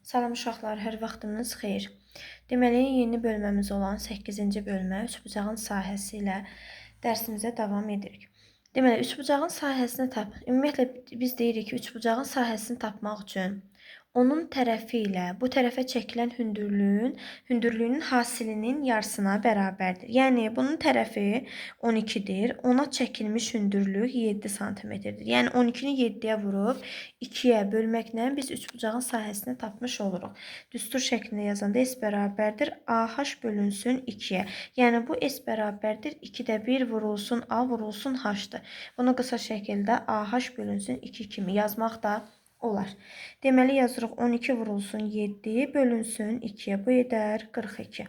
Salam uşaqlar, hər vaxtınız xeyir. Deməli, yeni bölməmiz olan 8-ci bölmə üçbucağın sahəsi ilə dərsimizə davam edirik. Deməli, üçbucağın sahəsini ümumiyyətlə biz deyirik ki, üçbucağın sahəsini tapmaq üçün onun tərəfi ilə bu tərəfə çəkilən hündürlüyünün hasilinin yarısına bərabərdir. Yəni, bunun tərəfi 12-dir, ona çəkilmiş hündürlük 7 sm-dir. Yəni, 12-ni 7-yə vurub 2-yə bölməklə biz üçbucağın sahəsini tapmış oluruq. Düstur şəklində yazanda S bərabərdir AH bölünsün 2-yə. Yəni, bu S bərabərdir 2-də 1 vurulsun A vurulsun H-dır. Bunu qısa şəkildə AH bölünsün 2 kimi yazmaq da olar. Deməli, yazırıq 12 vurulsun 7 bölünsün 2-yə. Bu edər 42.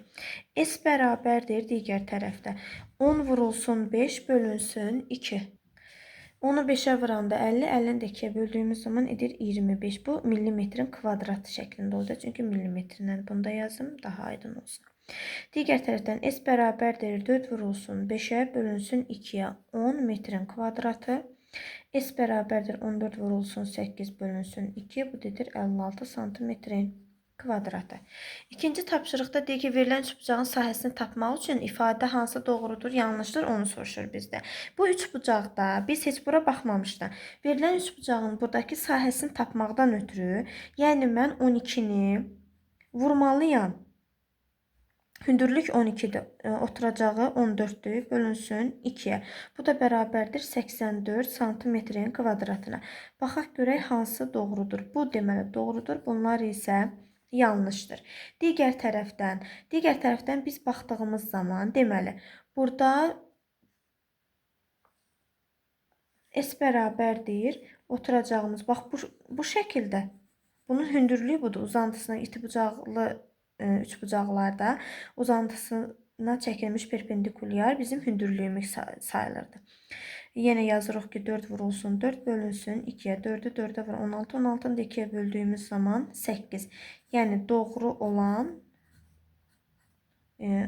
S bərabərdir digər tərəfdə. 10 vurulsun 5 bölünsün 2. Onu 5-ə vuranda 50, 50-ni də 2-yə böldüyümüz zaman edir 25. Bu millimetrin kvadratı şəklində olacaq. Çünki millimetrlə bunu da yazım, daha aydın olsun. Digər tərəfdən S bərabərdir 4 vurulsun 5-ə bölünsün 2-yə. 10 metrin kvadratı. S bərabərdir 14 vurulsun 8 bölünsün 2. Bu dedir 56 santimetrin kvadratı. İkinci tapşırıqda deyir ki, verilən üçbucağın sahəsini tapmaq üçün ifadə hansı doğrudur, yanlışdır, onu soruşur bizdə. Bu üçbucaqda biz heç bura baxmamışdan, verilən üçbucağın buradakı sahəsini tapmaqdan ötürü, yəni mən 12-ni vurmalıyam. Hündürlük 12-dir, oturacağı 14-dür, bölünsün 2-yə. Bu da bərabərdir 84 santimetrin kvadratına. Baxaq görək hansı doğrudur. Bu deməli doğrudur, bunlar isə yanlışdır. Digər tərəfdən biz baxdığımız zaman deməli burada S bərabərdir oturacağımız. Bax bu şəkildə. Bunun hündürlüyü budur. Uzantısına itibucaqlı üçbucaqlarda uzantısına çəkilmiş perpendikulyar bizim hündürlüyümüz sayılırdı. Yenə yazırıq ki, 4 vurulsun 4 bölünsün 2-yə. 4-ü 4-ə vur 16. 16-nı da 2-yə böldüyümüz zaman 8. Yəni doğru olan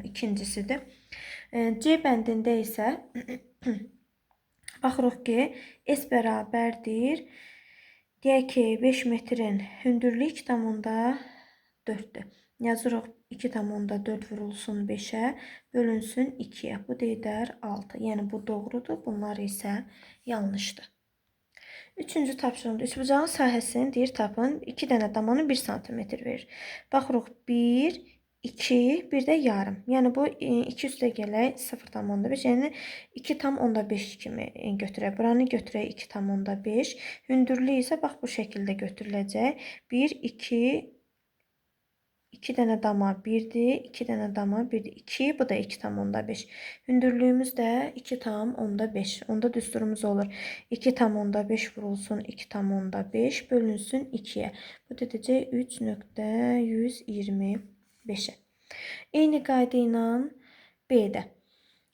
ikincisidir. C bəndində isə baxırıq ki, S bərabərdir. Deyək ki, 5 metrin hündürlük 2,4-dür. Yazırıq 2,4 vurulsun 5-ə, bölünsün 2-yə. Bu da edər 6. Yəni, bu doğrudur, bunlar isə yanlışdır. Üçüncü tapşırığımda üçbucağın sahəsini deyir tapın. 2 dənə damanı 1 sm verir. Baxırıq 1, 2, bir də yarım. Yəni, bu 2 üstə gələk 0,5. Yəni, 2,5 kimi götürək. Buranı götürək 2,5. Hündürlük isə bax bu şəkildə götürüləcək. 1, 2, 2 dənə dama 1-dir, 2 dənə dama 1-dir. 2, bu da 2,5. Hündürlüyümüz də 2,5. Onda düsturumuz olur. 2,5 vurulsun 2,5 bölünsün 2-yə. Bu da edəcək 3,125-ə. Eyni qayda ilə B-də.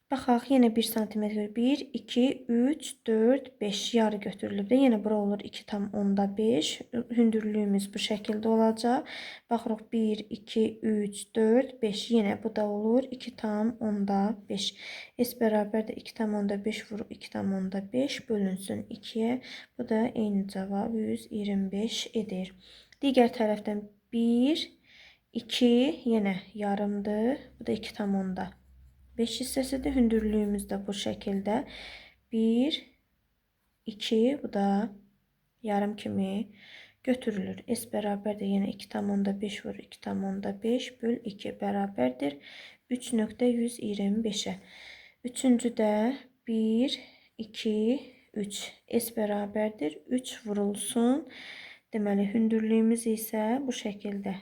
Baxaq, yenə 1 sm. 1, 2, 3, 4, 5 yarı götürülüb də. Yenə bura olur 2,5. Hündürlüyümüz bu şəkildə olacaq. Baxırıq 1, 2, 3, 4, 5. Yenə bu da olur 2,5. S bərabərdir 2,5 vurub 2,5 bölünsün 2-yə. Bu da eyni cavab 125 edir. Digər tərəfdən 1, 2, yenə yarımdır. Bu da 2,5. 5 hissəsidir. Hündürlüyümüz də bu şəkildə. 1, 2, bu da yarım kimi götürülür. S bərabərdir. Yenə 2,5 vur 2,5 böl 2 bərabərdir 3,125-ə. Üçüncü də 1, 2, 3. S bərabərdir 3 vurulsun. Deməli, hündürlüyümüz isə bu şəkildə.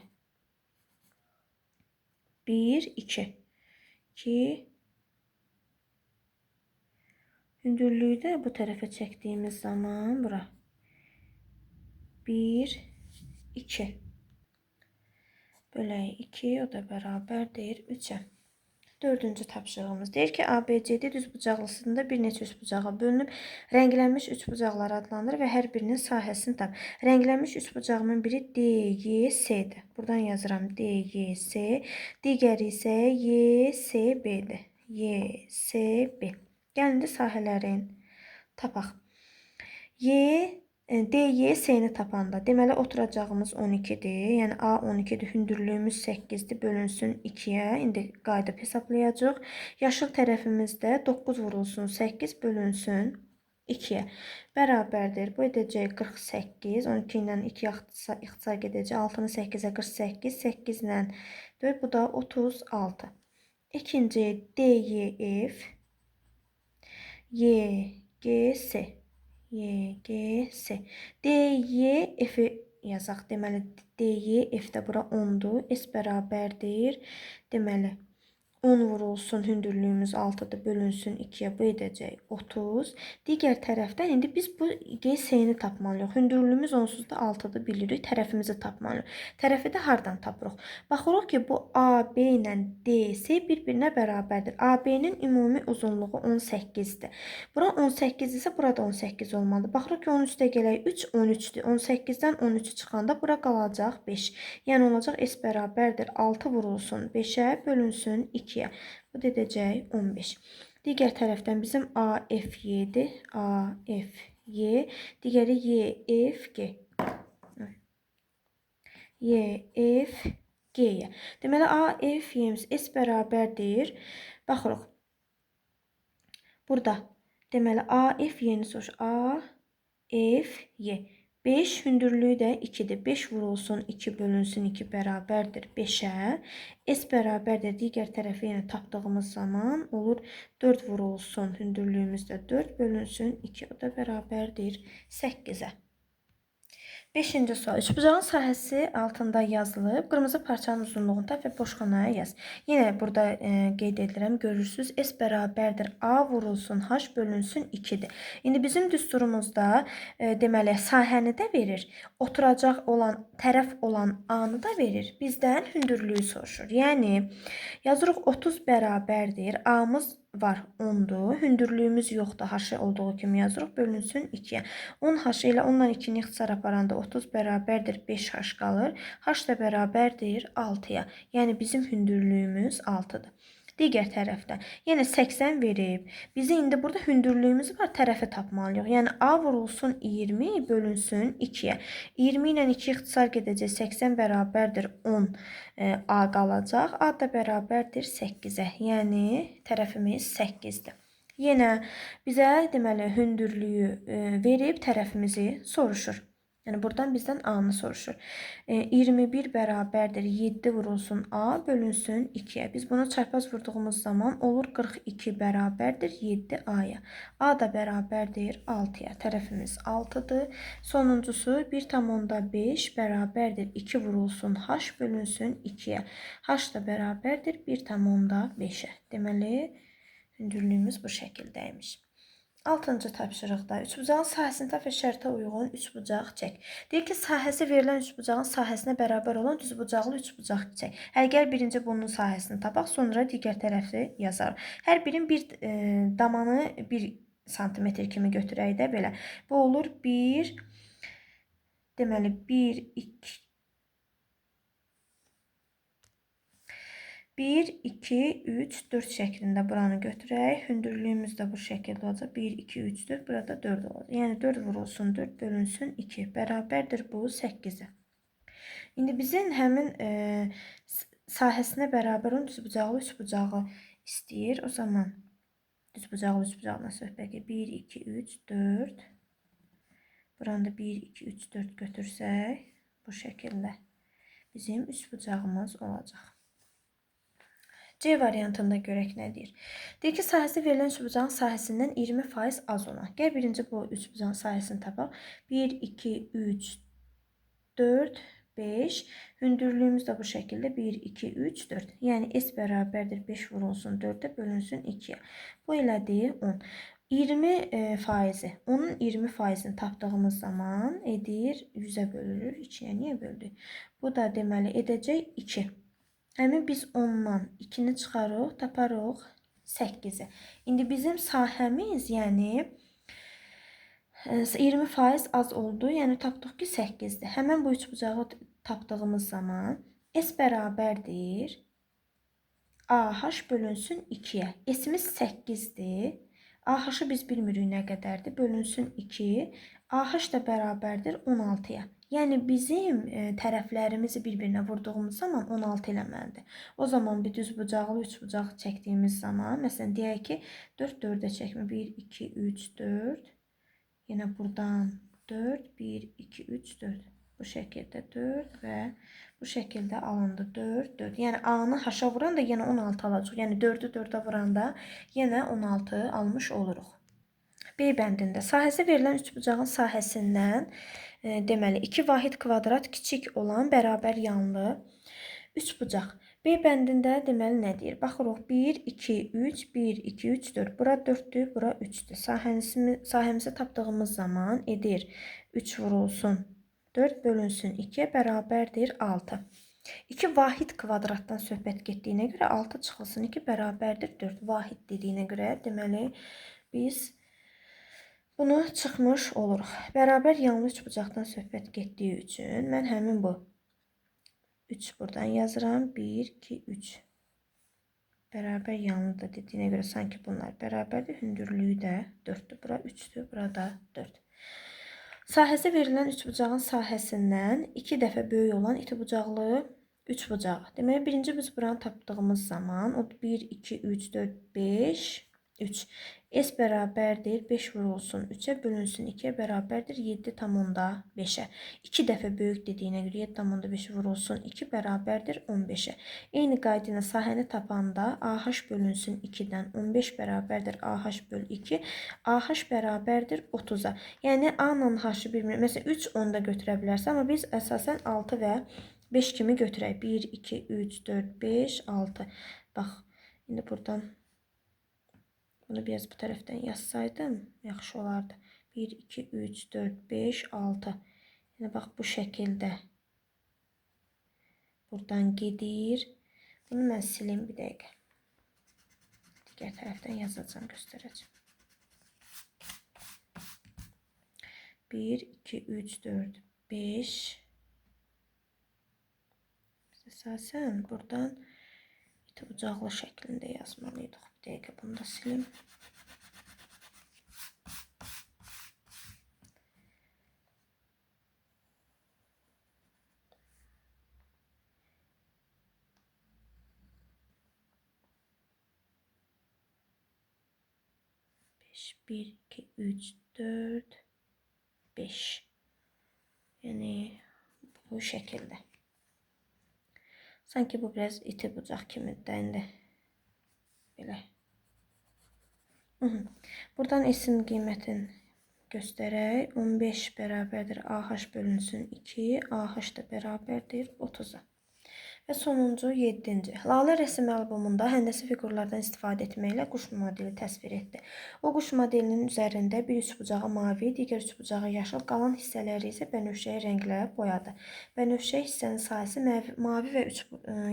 1, 2. 2. Hündürlüyü də bu tərəfə çəkdiyimiz zaman bura. 1, 2. Bölək 2, o da bərabərdir 3-ə. Dördüncü tapşırığımız deyir ki, ABCD düzbucaqlısında bir neçə üçbucağa bölünüb, rənglənmiş üçbucaqlar adlanır və hər birinin sahəsini tap. Rənglənmiş üçbucağımın biri DYS-dir. Buradan yazıram DYS. Digəri isə YSB-dir. YSB. Gəlin də sahələrin tapaq. Y DY S-ni tapanda deməli oturacağımız 12-dir. Yəni A 12-dir, hündürlüyümüz 8-dir, bölünsün 2-yə. İndi qaydıb hesablayacağıq. Yaşıl tərəfimizdə 9 vurulsun 8 bölünsün 2-yə. Bərabərdir. Bu edəcək 48. 12 ilə 2 ixtisar gedəcək. 6-nı 8-ə 48. 8 ilə 4. Bu da 36. İkinci DYF YGS YGS DYF-i yazaq. Deməli DYF-də bura 10-dur. S bərabərdir. Deməli 10 vurulsun hündürlüyümüz 6-dır, bölünsün 2-yə. Bu edəcək 30. Digər tərəfdən indi biz bu GS-ni tapmalıyıq. Hündürlüyümüz onsuz da 6-dır, bilirik. Tərəfimizi tapmalıyıq. Tərəfi də hardan tapırıq? Baxırıq ki, bu AB ilə DS bir-birinə bərabərdir. AB-nin ümumi uzunluğu 18-dir. Bura 18 isə burada 18 olmalıdır. Baxırıq ki, 13-də gələk 3, 13-dür. 18-dən 13 çıxanda bura qalacaq 5. Yəni olacaq S bərabərdir 6 vurulsun 5-ə, bölünsün 2-yə. Bu da edəcək 15. Digər tərəfdən bizim AFY-dir. AFY. Digəri YFG. YFG-yə. Deməli AFY-miz S bərabərdir. Baxırıq. Burada deməli AFY-ni soruşur. AFY. 5 hündürlüyü də 2-dir. 5 vurulsun 2 bölünsün 2 bərabərdir 5-ə. S bərabərdir. Digər tərəfi yenə tapdığımız zaman olur 4 vurulsun hündürlüyümüz də 4 bölünsün 2. O da bərabərdir 8-ə. 5-ci sual. Üçbucağın sahəsi altında yazılıb. Qırmızı parçanın uzunluğunu tap və boş xanaya yaz. Yenə burada qeyd edirəm. Görürsünüz. S bərabərdir. A vurulsun H bölünsün 2-dir. İndi bizim düsturumuzda deməli sahəni də verir. Oturacaq olan, tərəf olan A-nı da verir. Bizdən hündürlüyü soruşur. Yəni yazırıq 30 bərabərdir. A-mız var 10-dur. Hündürlüyümüz yoxdur. H olduğu kimi yazırıq. Bölünsün 2-yə. 10 H ilə 10-dan 2-ni ixtisar aparanda 30 bərabərdir 5 H qalır. H da bərabərdir 6-ya. Yəni bizim hündürlüyümüz 6-dır. Digər tərəfdən yenə 80 verib. Bizi indi burada hündürlüyümüz var, tərəfi tapmalıyıq. Yəni A vurulsun 20 bölünsün 2-yə. 20 ilə 2 ixtisar gedəcək. 80 bərabərdir 10 A qalacaq. A da bərabərdir 8-ə. Yəni tərəfimiz 8-dir. Yenə bizə deməli hündürlüyü verib tərəfimizi soruşur. Yəni buradan bizdən A-nı soruşur. 21 bərabərdir 7 vurulsun A bölünsün 2-yə. Biz bunu çarpaz vurduğumuz zaman olur 42 bərabərdir 7 A-ya. A da bərabərdir 6-ya. Tərəfimiz 6-dır. Sonuncusu 1,5 bərabərdir 2 vurulsun H bölünsün 2-yə. H da bərabərdir 1,5-ə. Deməli hündürlüyümüz bu şəkildəymiş. 6-cı tapşırıqda üçbucağın sahəsini tap və şərtə uyğun üçbucaq çək. Deyir ki, sahəsi verilən üçbucağın sahəsinə bərabər olan düzbucaqlı üçbucaq çək. Gəl birinci bunun sahəsini tapaq, sonra digər tərəfi yazarıq. Hər birin bir damanı 1 sm kimi götürək də belə. Bu olur 1, deməli 1, 2, 1, 2, 3, 4 şəklində buranı götürək. Hündürlüyümüz də bu şəkildə olacaq. 1, 2, 3, 4. Burada 4 olacaq. Yəni 4 vurulsun 4 bölünsün 2. Bərabərdir bu 8-ə. İndi bizim həmin sahəsinə bərabər olan düzbucaqlı üçbucağı istəyir. O zaman düzbucaqlı üçbucaqla söhbət gedir. 1, 2, 3, 4. Buranda 1, 2, 3, 4 götürsək bu şəkildə bizim üçbucağımız olacaq. C variantında görək nə deyir. Deyir ki, sahəsi verilən üçbucağın sahəsindən 20% az olan. Gəl birinci bu üçbucağın sahəsini tapaq. 1, 2, 3, 4, 5. Hündürlüyümüz də bu şəkildə 1, 2, 3, 4. Yəni S bərabərdir 5 vurulsun 4-ə bölünsün 2-yə. Bu elədir 10. 20%, onun 20%-ni tapdığımız zaman edir 100-ə bölürür. 2-yə niyə böldük? Bu da deməli edəcək 2. Həmin biz 10-dan 2-ni çıxarıq, taparıq 8-i. İndi bizim sahəmiz, yəni 20% az oldu, yəni tapdıq ki 8-dir. Həmin bu üçbucağı tapdığımız zaman S bərabərdir AH bölünsün 2-yə. S-imiz 8-dir. AH-ı biz bilmirik nə qədərdir. Bölünsün 2. AH da bərabərdir 16-ya. Yəni bizim tərəflərimizi bir-birinə vurduğumuz zaman 16 eləməlidir. O zaman bir düzbucaqlı, üçbucaq çəkdiyimiz zaman, məsələn deyək ki, 4 4-ə çəkmə. 1 2 3 4. Yenə buradan 4 1 2 3 4. Bu şəkildə 4 və bu şəkildə alındı 4 4. Yəni A-nı H-a vuranda yenə 16 alacaq. Yəni 4-ü 4-ə vuranda yenə 16 almış oluruq. B bəndində sahəsi verilən üçbucağın sahəsindən deməli 2 vahid kvadrat kiçik olan bərabər yanlı üçbucaq. B bəndində deməli nə deyir? Baxırıq 1 2 3 1 2 3 4. Bura 4-dür, bura 3-dür. Sahəmizi tapdığımız zaman edir 3 vurulsun 4 bölünsün 2-yə bərabərdir 6. 2 vahid kvadratdan söhbət getdiyinə görə 6 çıxılsın 2 bərabərdir 4. Vahid dediyinə görə deməli biz bunu çıxmış oluruq. Bərabər yanlı üçbucaqdan söhbət getdiyi üçün mən həmin bu 3 buradan yazıram. 1 2 3. Bərabər yanlıdır dediyinə görə sanki bunlar bərabərdir. Hündürlüyü də 4-dür. Bura 3-dür, burada 4. Sahəsi verilən üçbucağın sahəsindən 2 dəfə böyük olan itibucaqlı üçbucaq. Deməli, birinci biz buranı tapdığımız zaman o 1, 2, 3, 4, 5, 3. S bərabərdir 5 vurulsun 3-ə bölünsün 2-yə bərabərdir 7,5-ə. 2 dəfə böyük dediyinə görə 7,5 vurulsun 2 bərabərdir 15-ə. Eyni qayda ilə sahəni tapanda AH bölünsün 2-dən 15 bərabərdir AH böl 2. AH bərabərdir 30-a. Yəni A ilə H-ı bir-birinə, məsələn 3 10-da götürə bilərsə, amma biz əsasən 6 və 5 kimi götürək. 1, 2, 3, 4, 5, 6. Bax, indi buradan bunu biraz bu tərəfdən yazsaydım, yaxşı olardı. 1, 2, 3, 4, 5, 6. Yəni, bax, bu şəkildə buradan gedir. Bunu mən silim bir dəqiqə. Digər tərəfdən yazacağım, göstərəcəm. 1, 2, 3, 4, 5. Biz əsasən buradan itibucaqlı şəklində yazmalıydıq. Bir dəqiqə bunu da silim. Bir, iki, üç, dört, 5. Yəni bu şəkildə. Sanki bu biraz iti bucaq kimidir də indi. Belə. Buradan S-in qiymətini göstərək. 15 bərabərdir AH bölünsün 2. AH da bərabərdir 30-a. Və sonuncu 7-ci. Lalə rəsm albomunda həndəsi fiqurlardan istifadə etməklə quş modeli təsvir etdi. O quş modelinin üzərində bir üçbucağı mavi, digər üçbucağı yaşıl, qalan hissələri isə bənövşəyi rənglərə boyadı. Bənövşəyi hissənin sahəsi mavi və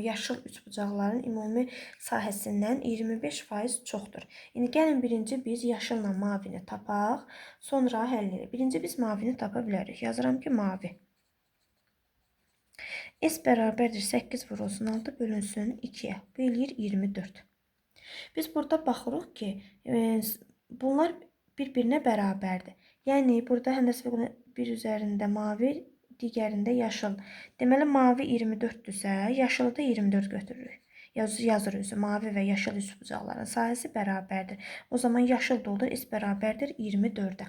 yaşıl üçbucaqların ümumi sahəsindən 25% çoxdur. İndi gəlin birinci biz yaşılla mavini tapaq, sonra həll edək. Birinci biz mavini tapa bilərik. Yazıram ki, mavi. S bərabərdir 8 vurulsun 6 bölünsün 2-yə. Bu eləyir 24. Biz burada baxırıq ki, bunlar bir-birinə bərabərdir. Yəni, burada həndəsi fiqurun bir üzərində mavi, digərində yaşıl. Deməli, mavi 24-dürsə, yaşılı da 24 götürürük. Yazırıq, mavi və yaşıl üçbucaqların sahəsi bərabərdir. O zaman yaşıl da olur, S bərabərdir 24-ə.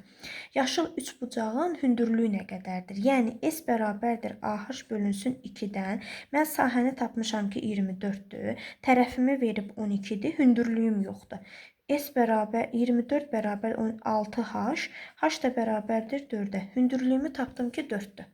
Yaşıl üçbucağın hündürlüyü nə qədərdir? Yəni, S bərabərdir AH bölünsün 2-dən. Mən sahəni tapmışam ki, 24-dür. Tərəfimi verib 12-dir, hündürlüyüm yoxdur. S bərabər 24 bərabər 6H, H da bərabərdir 4-ə. Hündürlüyümü tapdım ki, 4-dür.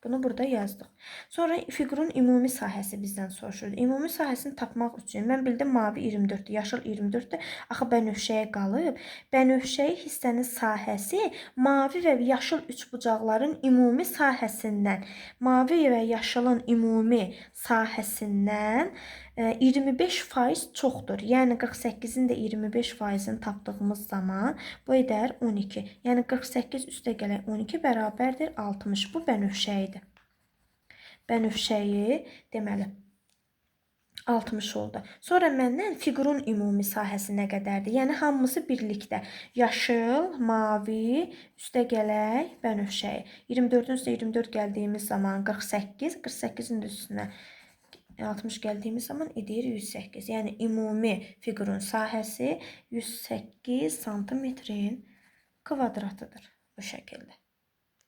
Bunu burada yazdıq. Sonra fiqurun ümumi sahəsi bizdən soruşurdu. Ümumi sahəsini tapmaq üçün mən bildim mavi 24-dür, yaşıl 24-dür. Axı bənövşəyə qalıb. Bənövşəyi hissənin sahəsi mavi və yaşıl üçbucaqların ümumi sahəsindən, mavi və yaşılın ümumi sahəsindən 25% çoxdur. Yəni 48-in də 25%-ni tapdığımız zaman bu edər 12. Yəni 48 üstə gələk 12 bərabərdir 60. Bu bənövşəyidir. Bənövşəyi deməli 60 oldu. Sonra məndən fiqurun ümumi sahəsi nə qədərdir? Yəni hamısı birlikdə. Yaşıl, mavi, üstə gələk bənövşəyi. 24-ün üstə 24 gəldiyimiz zaman 48, 48-in də üstünə 60 gəldiyimiz zaman edir 108. Yəni ümumi fiqurun sahəsi 108 santimetrin kvadratıdır bu şəkildə.